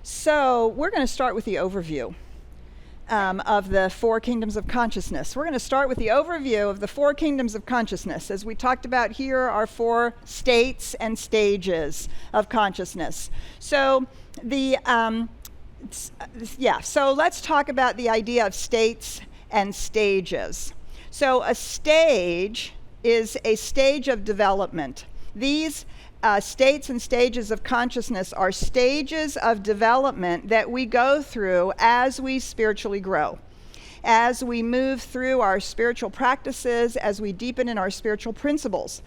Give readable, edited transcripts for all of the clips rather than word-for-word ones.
So we're going to start with the overview of the four kingdoms of consciousness. We're going to start with the overview of the four kingdoms of consciousness. As we talked about, here are four states and stages of consciousness. So so let's talk about the idea of states and stages. So a stage is a stage of development. These states and stages of consciousness are stages of development that we go through as we spiritually grow, as we move through our spiritual practices, as we deepen in our spiritual principles.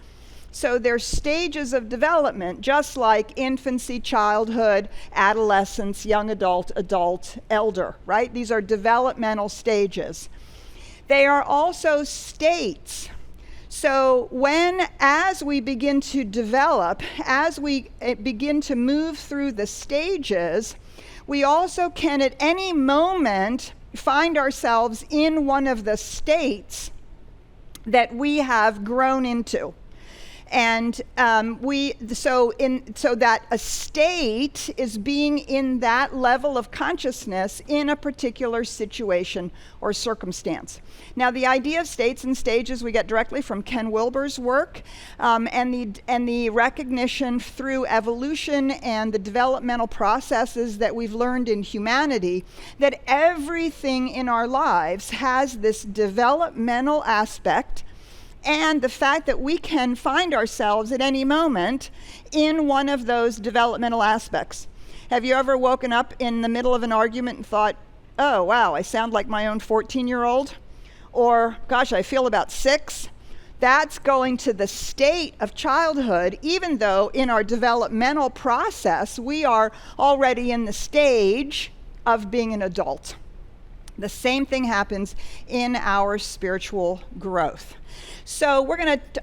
So there's stages of development, just like infancy, childhood, adolescence, young adult, elder, right? These are developmental stages. They are also states. So as we begin to develop, as we begin to move through the stages, we also can at any moment find ourselves in one of the states that we have grown into. And so that a state is being in that level of consciousness in a particular situation or circumstance. Now, the idea of states and stages we get directly from Ken Wilber's work, and the recognition through evolution and the developmental processes that we've learned in humanity that everything in our lives has this developmental aspect, and the fact that we can find ourselves at any moment in one of those developmental aspects. Have you ever woken up in the middle of an argument and thought, oh, wow, I sound like my own 14-year-old? Or, gosh, I feel about 6? That's going to the state of childhood, even though in our developmental process, we are already in the stage of being an adult. The same thing happens in our spiritual growth. So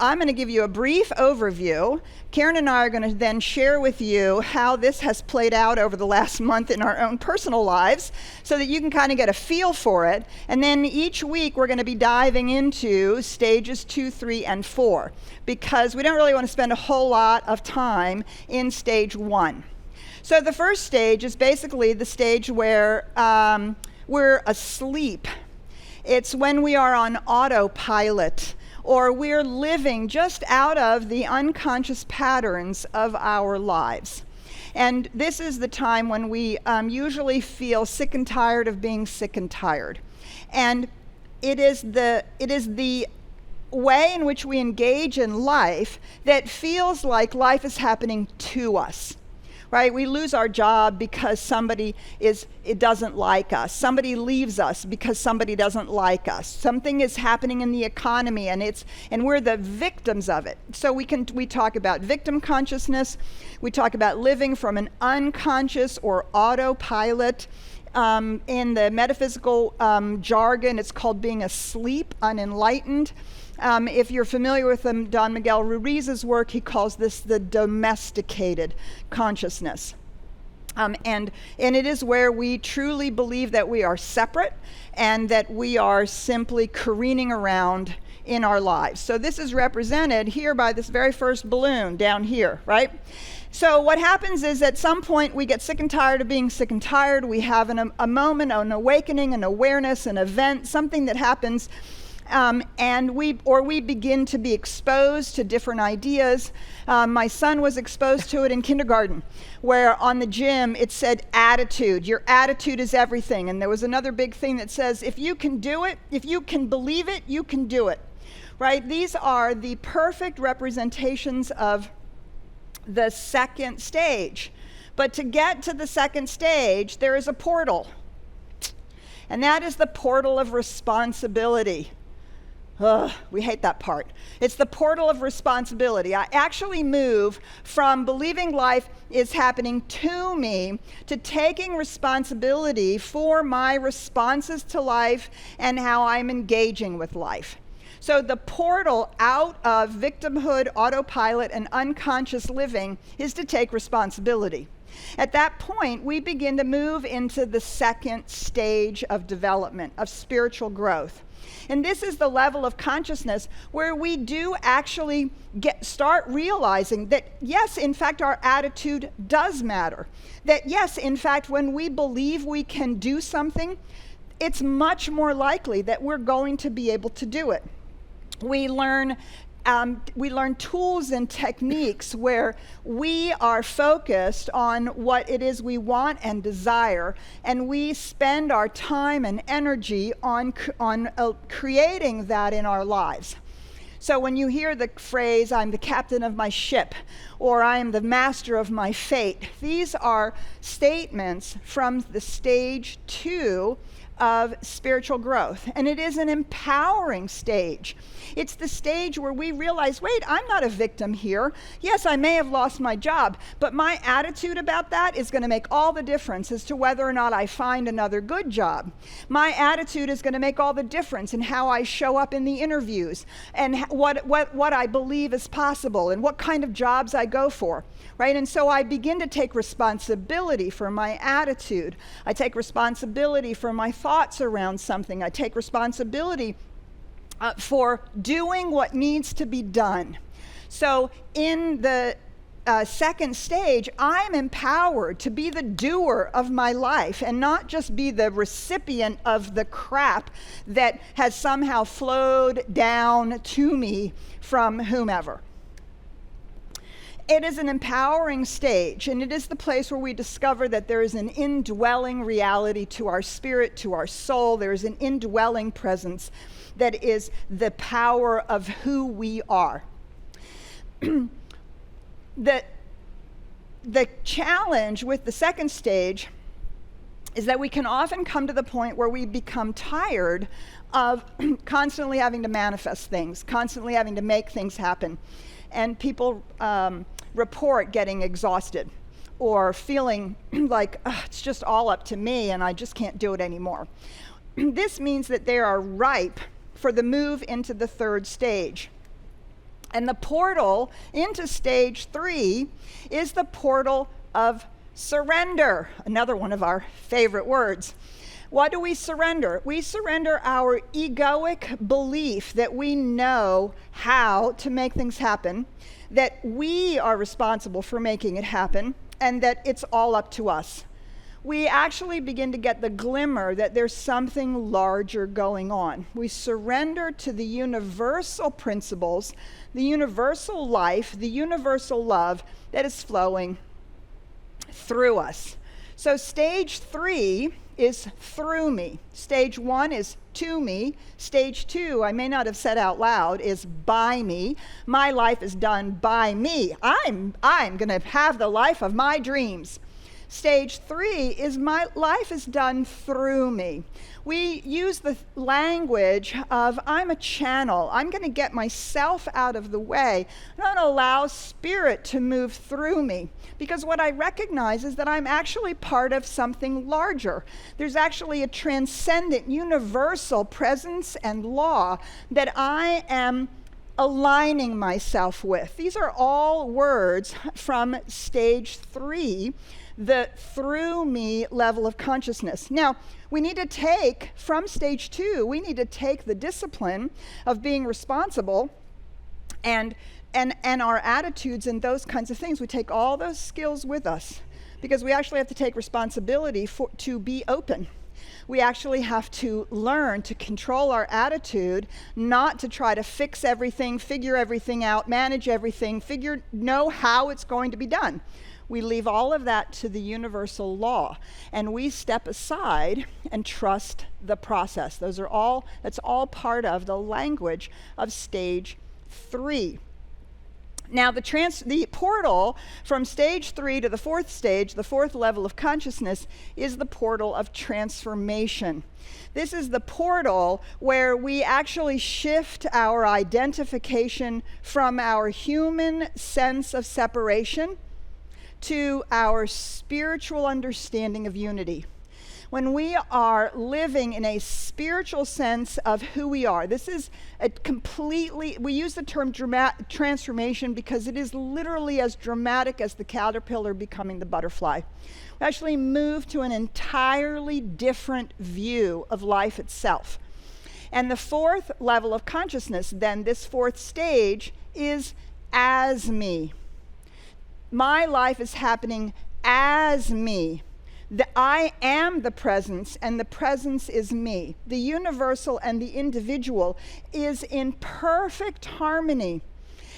I'm going to give you a brief overview. Karen and I are going to then share with you how this has played out over the last month in our own personal lives so that you can kind of get a feel for it. And then each week we're going to be diving into stages 2, 3, and 4 because we don't really want to spend a whole lot of time in stage 1. So the first stage is basically the stage where we're asleep. It's when we are on autopilot, or we're living just out of the unconscious patterns of our lives. And this is the time when we usually feel sick and tired of being sick and tired. And it is the way in which we engage in life that feels like life is happening to us. Right? We lose our job because somebody doesn't like us. Somebody leaves us because somebody doesn't like us. Something is happening in the economy and we're the victims of it. So we talk about victim consciousness. We talk about living from an unconscious or autopilot. In the metaphysical jargon, it's called being asleep, unenlightened. If you're familiar with Don Miguel Ruiz's work, he calls this the domesticated consciousness. And it is where we truly believe that we are separate and that we are simply careening around in our lives. So this is represented here by this very first balloon down here, right? So what happens is at some point we get sick and tired of being sick and tired. We have a moment, an awakening, an awareness, an event, something that happens. And we begin to be exposed to different ideas. My son was exposed to it in kindergarten, where on the gym it said attitude. Your attitude is everything. And there was another big thing that says, if you can do it, if you can believe it, you can do it. Right? These are the perfect representations of the second stage. But to get to the second stage, there is a portal. And that is the portal of responsibility. We hate that part. It's the portal of responsibility. I actually move from believing life is happening to me to taking responsibility for my responses to life and how I'm engaging with life. So the portal out of victimhood, autopilot, and unconscious living is to take responsibility. At that point, we begin to move into the second stage of development, of spiritual growth. And this is the level of consciousness where we do actually start realizing that, yes, in fact, our attitude does matter. That, yes, in fact, when we believe we can do something, it's much more likely that we're going to be able to do it. We learn tools and techniques where we are focused on what it is we want and desire, and we spend our time and energy on creating that in our lives. So when you hear the phrase, "I'm the captain of my ship," or "I am the master of my fate," these are statements from the stage 2 of spiritual growth. And it is an empowering stage. It's the stage where we realize, wait, I'm not a victim here. Yes, I may have lost my job, but my attitude about that is going to make all the difference as to whether or not I find another good job. My attitude is going to make all the difference in how I show up in the interviews, and what I believe is possible, and what kind of jobs I go for. Right? And so I begin to take responsibility for my attitude. I take responsibility for my thoughts around something. I take responsibility for doing what needs to be done. So in the second stage, I'm empowered to be the doer of my life and not just be the recipient of the crap that has somehow flowed down to me from whomever. It is an empowering stage, and it is the place where we discover that there is an indwelling reality to our spirit, to our soul. There is an indwelling presence that is the power of who we are. The challenge with the second stage is that we can often come to the point where we become tired of constantly having to manifest things, constantly having to make things happen. And people report getting exhausted or feeling like it's just all up to me and I just can't do it anymore. This means that they are ripe for the move into the third stage. And the portal into stage 3 is the portal of surrender, another one of our favorite words. What do we surrender? We surrender our egoic belief that we know how to make things happen, that we are responsible for making it happen, and that it's all up to us. We actually begin to get the glimmer that there's something larger going on. We surrender to the universal principles, the universal life, the universal love that is flowing through us. So stage 3 is through me. Stage 1 is to me. Stage 2, I may not have said out loud, is by me. My life is done by me. I'm going to have the life of my dreams. Stage 3 is my life is done through me. We use the language of I'm a channel. I'm going to get myself out of the way. I'm going to allow spirit to move through me. Because what I recognize is that I'm actually part of something larger. There's actually a transcendent, universal presence and law that I am aligning myself with. These are all words from stage 3, the through me level of consciousness. Now, we need to take, from stage 2, we need to take the discipline of being responsible and our attitudes and those kinds of things. We take all those skills with us because we actually have to take responsibility to be open. We actually have to learn to control our attitude, not to try to fix everything, figure everything out, manage everything, know how it's going to be done. We leave all of that to the universal law, and we step aside and trust the process. That's all part of the language of stage 3. Now, the portal from stage 3 to the fourth stage, the fourth level of consciousness, is the portal of transformation. This is the portal where we actually shift our identification from our human sense of separation to our spiritual understanding of unity. when we are living in a spiritual sense of who we are. This is a completely, we use the term transformation because it is literally as dramatic as the caterpillar becoming the butterfly. We actually move to an entirely different view of life itself. And the fourth level of consciousness, then, this fourth stage, is as me. My life is happening as me. I am the presence, and the presence is me. The universal and the individual is in perfect harmony.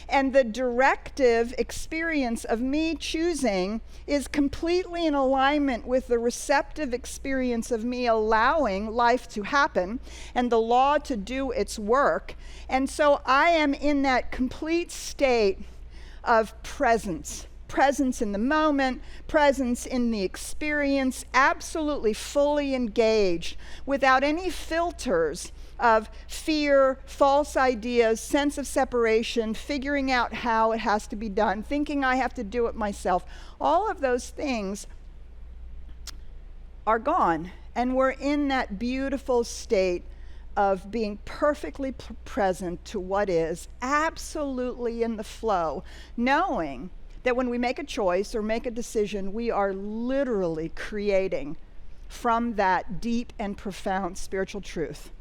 And the directive experience of me choosing is completely in alignment with the receptive experience of me allowing life to happen and the law to do its work. And so I am in that complete state of presence. Presence in the moment, presence in the experience, absolutely fully engaged, without any filters of fear, false ideas, sense of separation, figuring out how it has to be done, thinking I have to do it myself. All of those things are gone, and we're in that beautiful state of being perfectly present to what is, absolutely in the flow, knowing that when we make a choice or make a decision, we are literally creating from that deep and profound spiritual truth.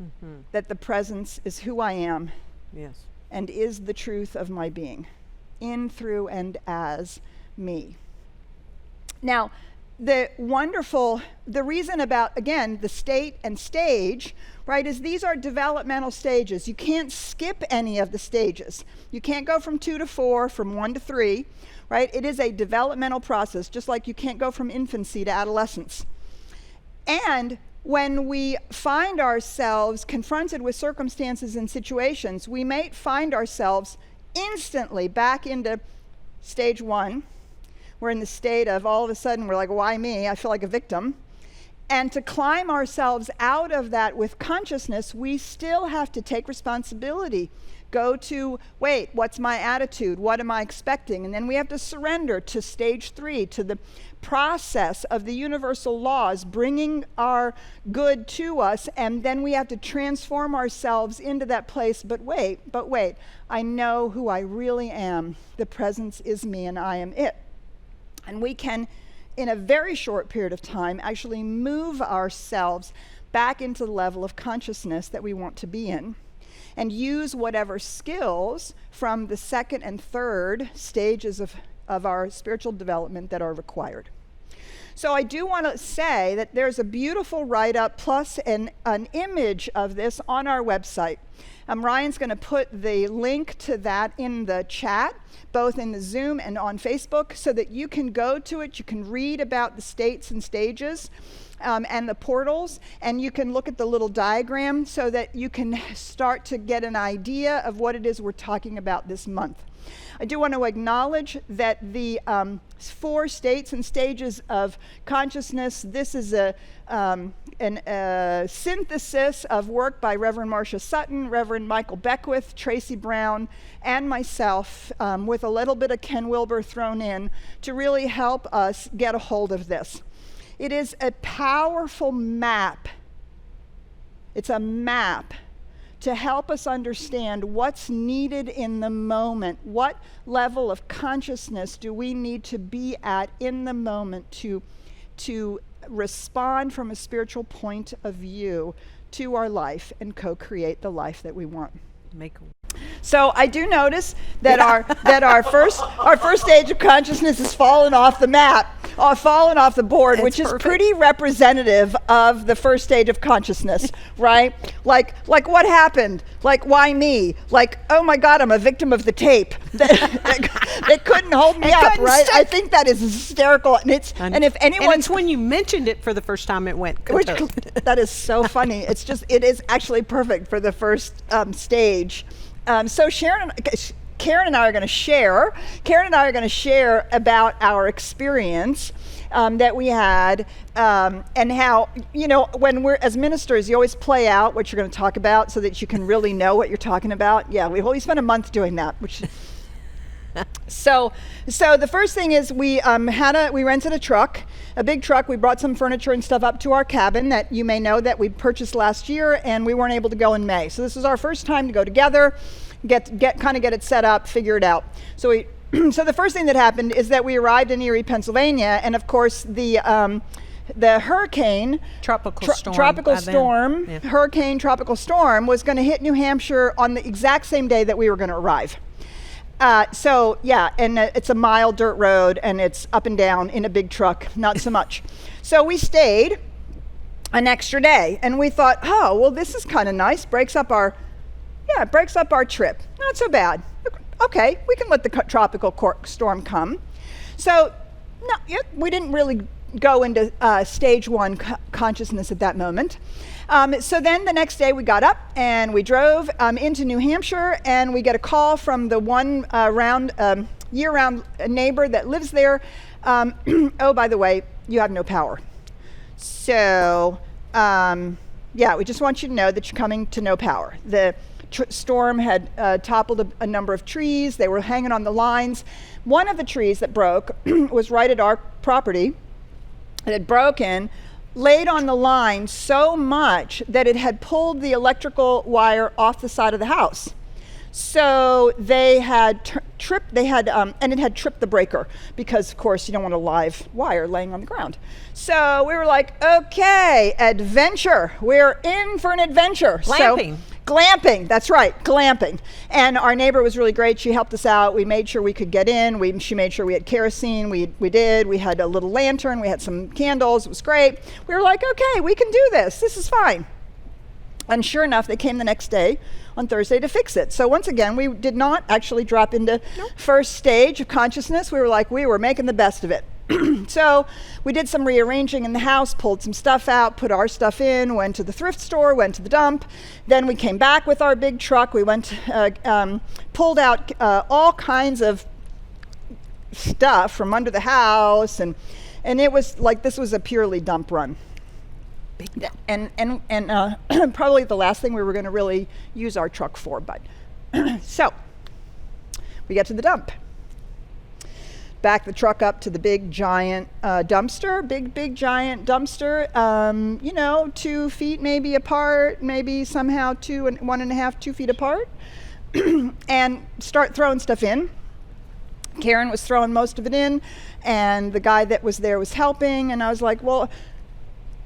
Mm-hmm. That the presence is who I am. Yes. And is the truth of my being, in, through, and as me. Now, the reason about, again, the state and stage, right, is these are developmental stages. You can't skip any of the stages. You can't go from 2 to 4, from 1 to 3, right? It is a developmental process, just like you can't go from infancy to adolescence. And when we find ourselves confronted with circumstances and situations, we may find ourselves instantly back into stage 1. We're in the state of all of a sudden we're like, why me? I feel like a victim. And to climb ourselves out of that with consciousness, we still have to take responsibility. Go to, wait, what's my attitude? What am I expecting? And then we have to surrender to stage 3, to the process of the universal laws bringing our good to us. And then we have to transform ourselves into that place. But wait, I know who I really am. The presence is me and I am it. And we can, in a very short period of time, actually move ourselves back into the level of consciousness that we want to be in, and use whatever skills from the second and third stages of our spiritual development that are required. So I do want to say that there's a beautiful write-up plus an image of this on our website. Ryan's going to put the link to that in the chat, both in the Zoom and on Facebook, so that you can go to it. You can read about the states and stages and the portals, and you can look at the little diagram so that you can start to get an idea of what it is we're talking about this month. I do want to acknowledge that the 4 states and stages of consciousness, this is a synthesis of work by Reverend Marcia Sutton, Reverend Michael Beckwith, Tracy Brown, and myself, with a little bit of Ken Wilber thrown in to really help us get a hold of this. It is a powerful map. It's a map to help us understand what's needed in the moment. What level of consciousness do we need to be at in the moment to respond from a spiritual point of view to our life and co-create the life that we want. So I do notice that our first stage of consciousness has fallen off the map, fallen off the board, which is pretty representative of the first stage of consciousness, right? Like what happened? Like, why me? Like, oh my God, I'm a victim of the tape. They couldn't hold me up, right? I think that is hysterical, and it's when you mentioned it for the first time, it went. That is so funny. It is actually perfect for the first stage. So Karen and I are going to share. Karen and I are going to share about our experience that we had, and how, when we're as ministers, you always play out what you're going to talk about so that you can really know what you're talking about. Yeah, we spent a month doing that, which So the first thing is we rented a truck, a big truck. We brought some furniture and stuff up to our cabin that you may know that we purchased last year, and we weren't able to go in May. So this was our first time to go together, get it set up, figure it out. So so the first thing that happened is that we arrived in Erie, Pennsylvania, and of course the hurricane, tropical storm, was going to hit New Hampshire on the exact same day that we were going to arrive. It's a mile dirt road, and it's up and down in a big truck, not so much. So we stayed an extra day, and we thought, oh, well, this is kind of nice. Breaks up our trip. Not so bad. Okay, we can let the tropical storm come. So we didn't really go into stage 1 consciousness at that moment. So then the next day we got up and we drove into New Hampshire, and we get a call from the one year-round neighbor that lives there. Oh, by the way, you have no power. So we just want you to know that you're coming to no power. The storm had toppled a number of trees. They were hanging on the lines. One of the trees that broke was right at our property. It had broken, laid on the line so much that it had pulled the electrical wire off the side of the house. So they had tripped the breaker, because of course you don't want a live wire laying on the ground. So we were like, okay, adventure. We're in for an adventure. Glamping. Glamping, that's right, glamping. And our neighbor was really great. She helped us out. We made sure we could get in. She made sure we had kerosene. We did. We had a little lantern. We had some candles. It was great. We were like, okay, we can do this. This is fine. And sure enough, they came the next day on Thursday to fix it. So once again, we did not actually drop into first stage of consciousness. We were making the best of it. So we did some rearranging in the house, pulled some stuff out, put our stuff in, went to the thrift store, went to the dump. Then we came back with our big truck. We went, pulled out all kinds of stuff from under the house, and it was like this was a purely dump run. And probably the last thing we were going to really use our truck for. But so we get to the dump. Back the truck up to the big giant dumpster, big giant dumpster, 2 feet maybe apart, maybe somehow 2 feet apart, and start throwing stuff in. Karen was throwing most of it in, and the guy that was there was helping, and I was like, well,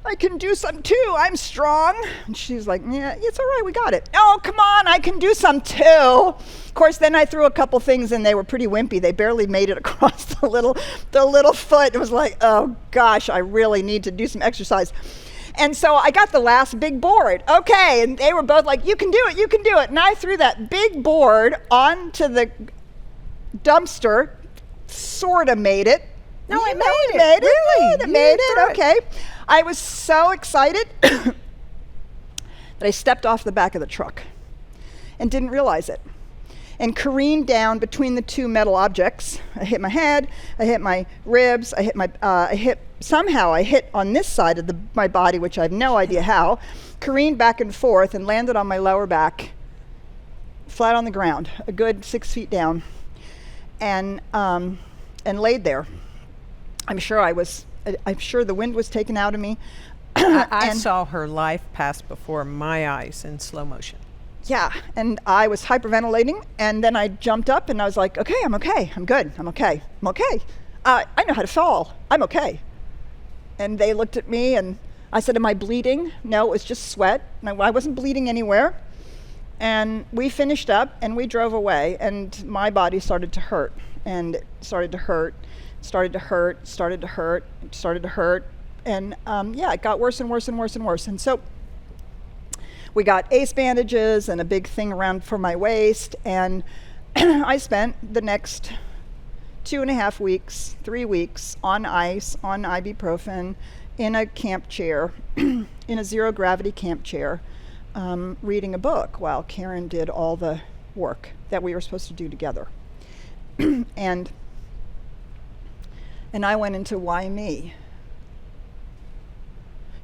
I can do some too, I'm strong. And she was like, yeah, it's all right, we got it. Oh, come on, I can do some too. Of course, then I threw a couple things and they were pretty wimpy. They barely made it across the little foot. It was like, oh gosh, I really need to do some exercise. And so I got the last big board. Okay, and they were both like, you can do it, you can do it. And I threw that big board onto the dumpster, sort of made it. No, I made it. Really? You Made it, threw it. okay. I was so excited that I stepped off the back of the truck and didn't realize it, and careened down between the two metal objects. I hit my head, I hit my ribs, I hit on this side of my body, which I have no idea how, careened back and forth and landed on my lower back, flat on the ground, a good 6 feet down, and laid there. I'm sure the wind was taken out of me. I saw her life pass before my eyes in slow motion. Yeah, and I was hyperventilating, and then I jumped up and I was like, okay, I'm okay, I'm good, I'm okay. I know how to fall, I'm okay. And they looked at me and I said, am I bleeding? No, it was just sweat. I wasn't bleeding anywhere. And we finished up and we drove away, and my body started to hurt, and it started to hurt. And it got worse and worse and worse and worse. And so we got ace bandages and a big thing around for my waist, and I spent the next 2.5 weeks, 3 weeks on ice, on ibuprofen, in a camp chair, in a zero gravity camp chair, reading a book while Karen did all the work that we were supposed to do together. And I went into why me.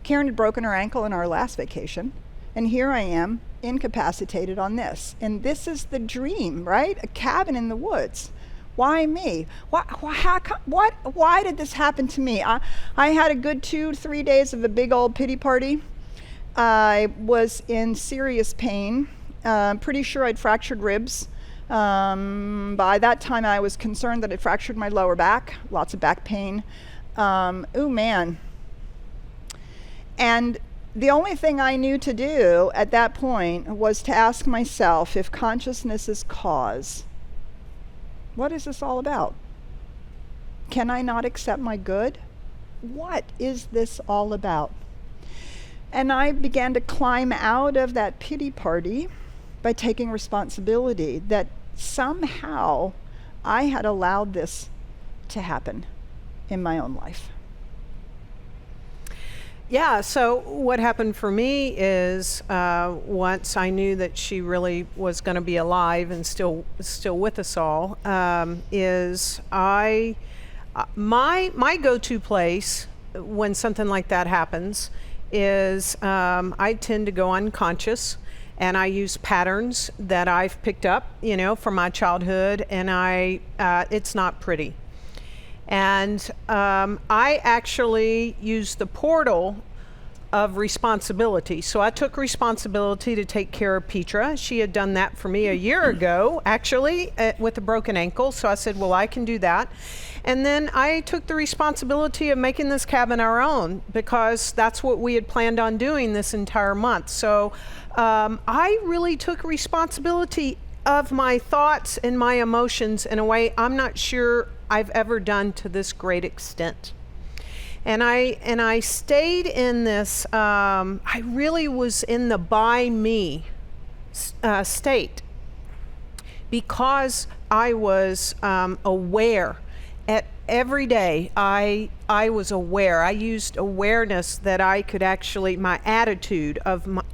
Karen had broken her ankle in our last vacation, and here I am, incapacitated on this. And this is the dream, right? A cabin in the woods Why me? Why did this happen to me? I had a good 2-3 days of a big old pity party. I was in serious pain. Pretty sure I'd fractured ribs. By that time, I was concerned that I'd fractured my lower back. Lots of back pain. Ooh, man. And the only thing I knew to do at that point was to ask myself, if consciousness is cause, what is this all about? Can I not accept my good? What is this all about? And I began to climb out of that pity party by taking responsibility that somehow I had allowed this to happen in my own life. Yeah, so what happened for me is once I knew that she really was going to be alive and still with us all, is my go-to place when something like that happens is I tend to go unconscious, and I use patterns that I've picked up, from my childhood, and it's not pretty. And I actually used the portal of responsibility. So I took responsibility to take care of Petra. She had done that for me a year ago, actually, with a broken ankle. So I said, well, I can do that. And then I took the responsibility of making this cabin our own, because that's what we had planned on doing this entire month. So I really took responsibility of my thoughts and my emotions in a way I'm not sure I've ever done to this great extent. And I stayed in this, I really was in the by me state, because I was aware. At every day I was aware. I used awareness that I could actually, my attitude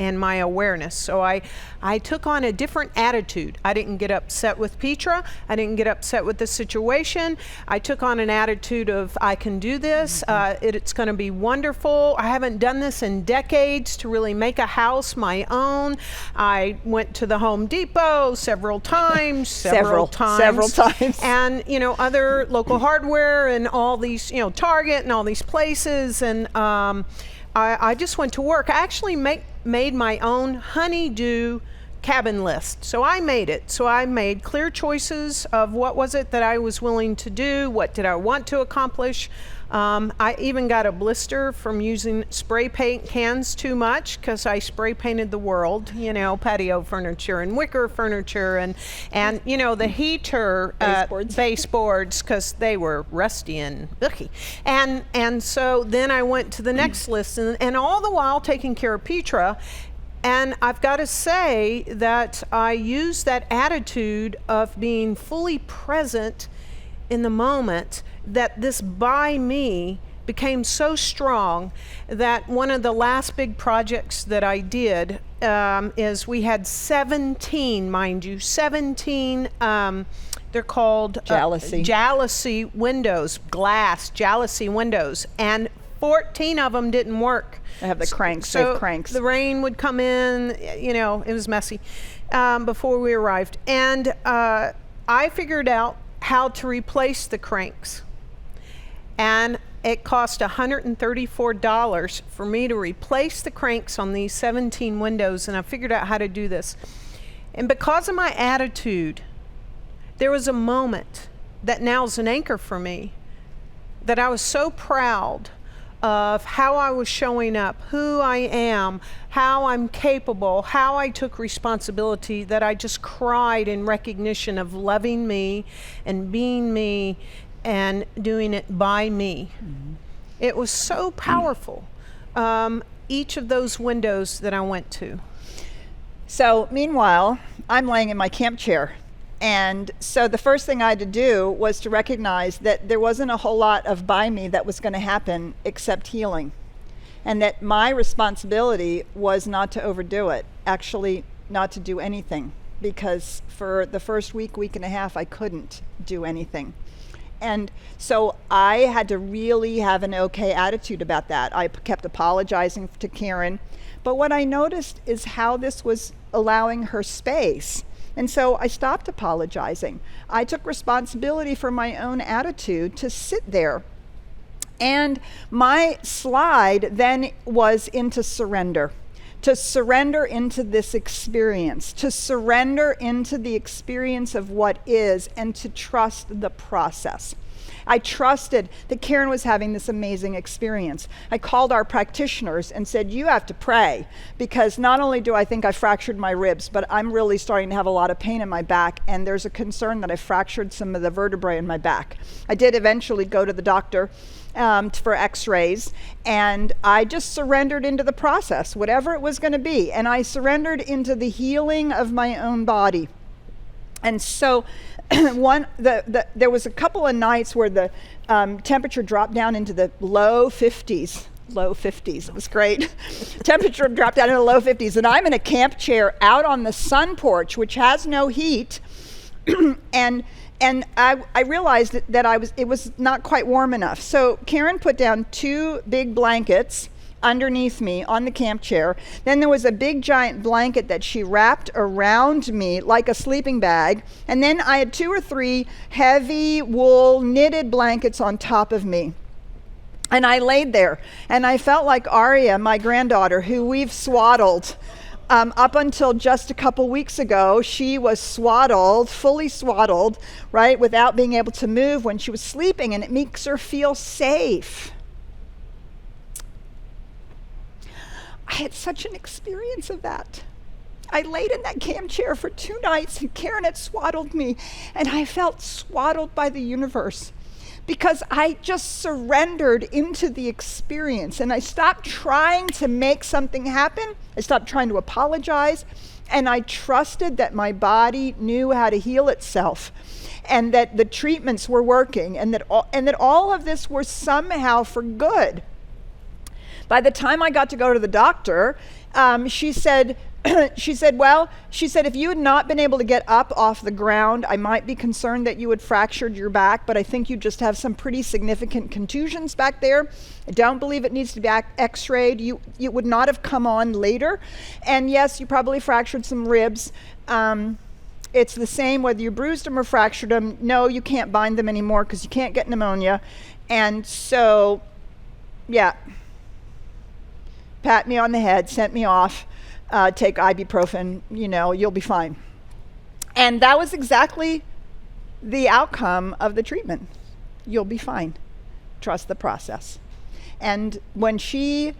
and my awareness. So I took on a different attitude. I didn't get upset with Petra. I didn't get upset with the situation. I took on an attitude of, I can do this. It's going to be wonderful. I haven't done this in decades, to really make a house my own. I went to the Home Depot several times. Several times. And, other local hardware and all these, Target and all these places. And I just went to work. I actually made my own honey-do cabin list. So I made it. So I made clear choices of what was it that I was willing to do, what did I want to accomplish. I even got a blister from using spray paint cans too much, because I spray painted the world, patio furniture and wicker furniture and the heater baseboards, because they were rusty and icky. And so then I went to the next list, and all the while taking care of Petra. And I've got to say that I used that attitude of being fully present in the moment, that this by me became so strong that one of the last big projects that I did is we had 17, mind you, 17, they're called jalousie windows, glass jalousie windows, and 14 of them didn't work. They have the cranks. So they have cranks. The rain would come in, it was messy before we arrived. And I figured out how to replace the cranks. And it cost $134 for me to replace the cranks on these 17 windows, and I figured out how to do this. And because of my attitude, there was a moment that now is an anchor for me, that I was so proud of how I was showing up, who I am, how I'm capable, how I took responsibility, that I just cried in recognition of loving me and being me and doing it by me. Mm-hmm. It was so powerful, each of those windows that I went to. So meanwhile, I'm laying in my camp chair. And so the first thing I had to do was to recognize that there wasn't a whole lot of by me that was going to happen except healing. And that my responsibility was not to overdo it, actually not to do anything. Because for the first week and a half, I couldn't do anything. And so I had to really have an okay attitude about that. I kept apologizing to Karen. But what I noticed is how this was allowing her space. And so I stopped apologizing. I took responsibility for my own attitude to sit there. And my slide then was into surrender. To surrender into this experience, to surrender into the experience of what is, and to trust the process. I trusted that Karen was having this amazing experience. I called our practitioners and said, you have to pray, because not only do I think I fractured my ribs, but I'm really starting to have a lot of pain in my back, and there's a concern that I fractured some of the vertebrae in my back. I did eventually go to the doctor for x-rays, and I just surrendered into the process, whatever it was going to be, and I surrendered into the healing of my own body. And so there was a couple of nights where the temperature dropped down into the low 50s. It was great. Temperature dropped down into the low 50s, and I'm in a camp chair out on the sun porch, which has no heat, and I realized that it was not quite warm enough. So Karen put down 2 big blankets underneath me on the camp chair. Then there was a big giant blanket that she wrapped around me like a sleeping bag. And then I had 2 or 3 heavy wool knitted blankets on top of me. And I laid there, and I felt like Aria, my granddaughter, who we've swaddled. Up until just a couple weeks ago, she was swaddled, fully swaddled, right, without being able to move when she was sleeping, and it makes her feel safe. I had such an experience of that. I laid in that camp chair for 2 nights, and Karen had swaddled me, and I felt swaddled by the universe, because I just surrendered into the experience, and I stopped trying to make something happen. I stopped trying to apologize, and I trusted that my body knew how to heal itself, and that the treatments were working, and that all of this were somehow for good. By the time I got to go to the doctor, she said, if you had not been able to get up off the ground, I might be concerned that you had fractured your back, but I think you just have some pretty significant contusions back there. I don't believe it needs to be x-rayed. You would not have come on later. And yes, you probably fractured some ribs. It's the same whether you bruised them or fractured them. No, you can't bind them anymore because you can't get pneumonia. And so, yeah, pat me on the head, sent me off. Take ibuprofen, you'll be fine. And that was exactly the outcome of the treatment. You'll be fine. Trust the process. And when she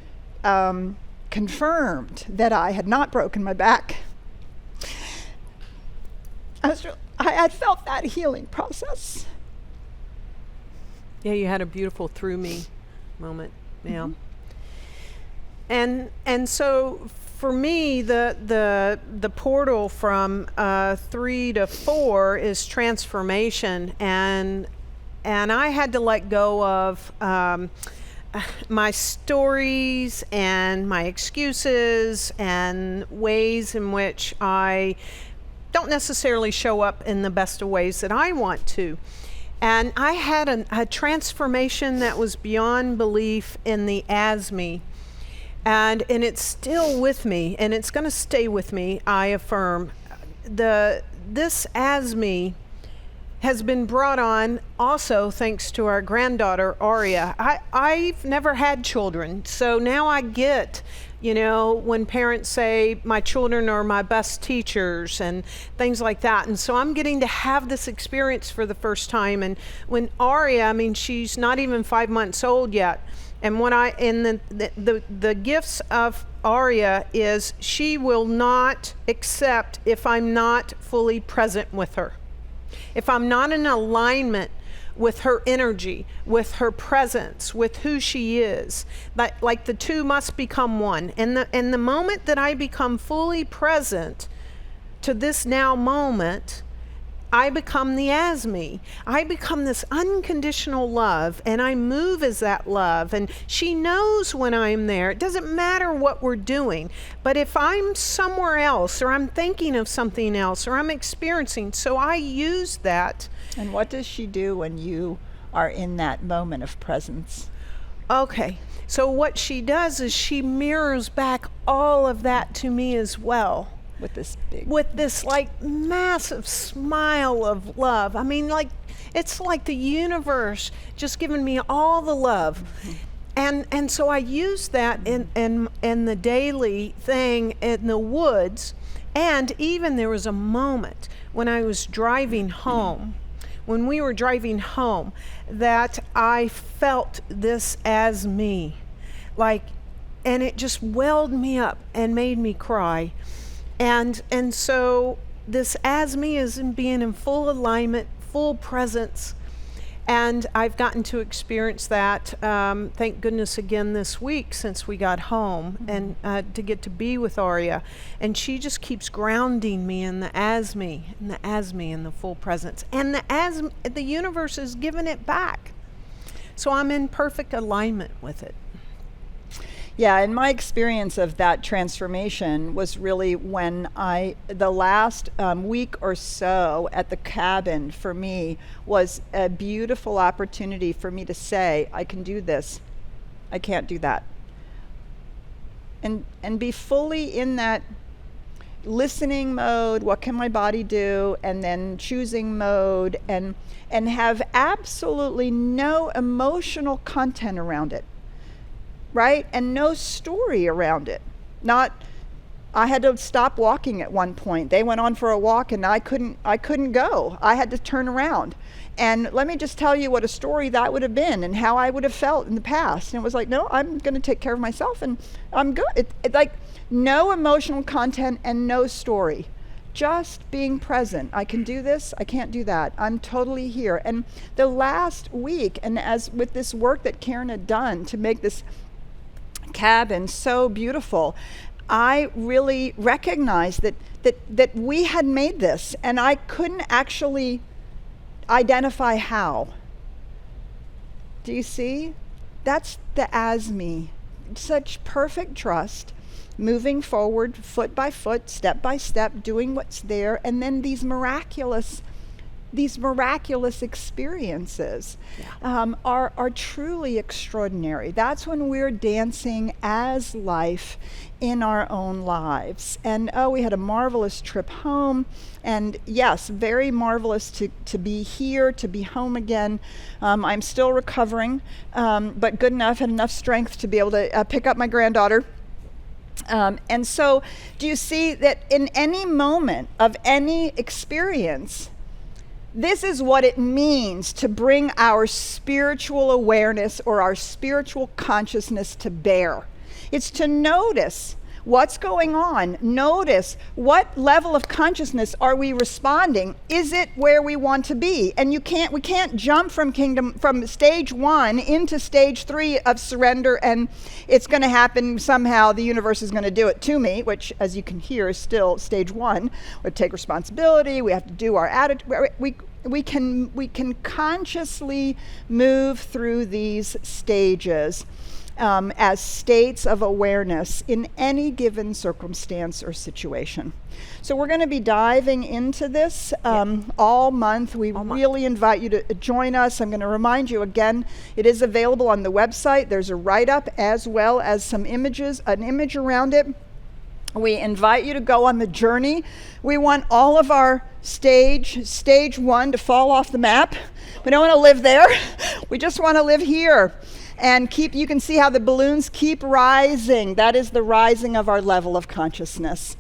confirmed that I had not broken my back, I had felt that healing process. Yeah, you had a beautiful through me moment. Yeah. Mm-hmm. And so for me, the portal from 3 to 4 is transformation, and I had to let go of my stories and my excuses and ways in which I don't necessarily show up in the best of ways that I want to. And I had a transformation that was beyond belief in the as-me. And it's still with me, and it's going to stay with me, I affirm. This as-me has been brought on also thanks to our granddaughter, Aria. I've never had children, so now I get, when parents say, my children are my best teachers and things like that. And so I'm getting to have this experience for the first time. And when Aria, she's not even 5 months old yet. And the gifts of Aria is she will not accept if I'm not fully present with her. If I'm not in alignment with her energy, with her presence, with who she is, like the two must become one. And the moment that I become fully present to this now moment, I become the as-me. I become this unconditional love, and I move as that love. And she knows when I'm there. It doesn't matter what we're doing. But if I'm somewhere else, or I'm thinking of something else, or I'm experiencing, so I use that. And what does she do when you are in that moment of presence? Okay. So what she does is she mirrors back all of that to me as well. With this big, with this like massive smile of love. I mean, like, it's like the universe just giving me all the love. And so I used that in the daily thing in the woods. And even there was a moment when I was driving home, when we were driving home, that I felt this as me. Like, and it just welled me up and made me cry. And so this as me is in being in full alignment, full presence. And I've gotten to experience that, thank goodness, again this week since we got home, and to get to be with Aria. And she just keeps grounding me in the as me, in the full presence. And the universe is giving it back. So I'm in perfect alignment with it. Yeah, and my experience of that transformation was really when the last week or so at the cabin for me was a beautiful opportunity for me to say, I can do this, I can't do that. And be fully in that listening mode, what can my body do, and then choosing mode, and have absolutely no emotional content around it. Right? And no story around it. I had to stop walking at one point. They went on for a walk and I couldn't go. I had to turn around. And let me just tell you what a story that would have been and how I would have felt in the past. And it was like, no, I'm going to take care of myself and I'm good. It's like no emotional content and no story. Just being present. I can do this, I can't do that. I'm totally here. And the last week, and as with this work that Karen had done to make this cabin so beautiful, I really recognized that we had made this, and I couldn't actually identify how. Do you see? That's the as me. Such perfect trust, moving forward foot by foot, step by step, doing what's there, and then these miraculous experiences are truly extraordinary. That's when we're dancing as life in our own lives. And we had a marvelous trip home, and yes, very marvelous to be here, to be home again. I'm still recovering, but good enough, had enough strength to be able to pick up my granddaughter. And so do you see that in any moment of any experience, this is what it means to bring our spiritual awareness or our spiritual consciousness to bear. It's to notice what's going on. Notice what level of consciousness are we responding? Is it where we want to be? And we can't jump from stage 1 into stage 3 of surrender, and it's going to happen somehow. The universe is going to do it to me, which, as you can hear, is still stage 1. We take responsibility. We have to do our attitude. We can consciously move through these stages as states of awareness in any given circumstance or situation. So we're going to be diving into this all month. We really invite you to join us. I'm going to remind you again, it is available on the website. There's a write-up as well as some images, an image around it. We invite you to go on the journey. We want all of our stage 1 to fall off the map. We don't want to live there. We just want to live here. And you can see how the balloons keep rising. That is the rising of our level of consciousness.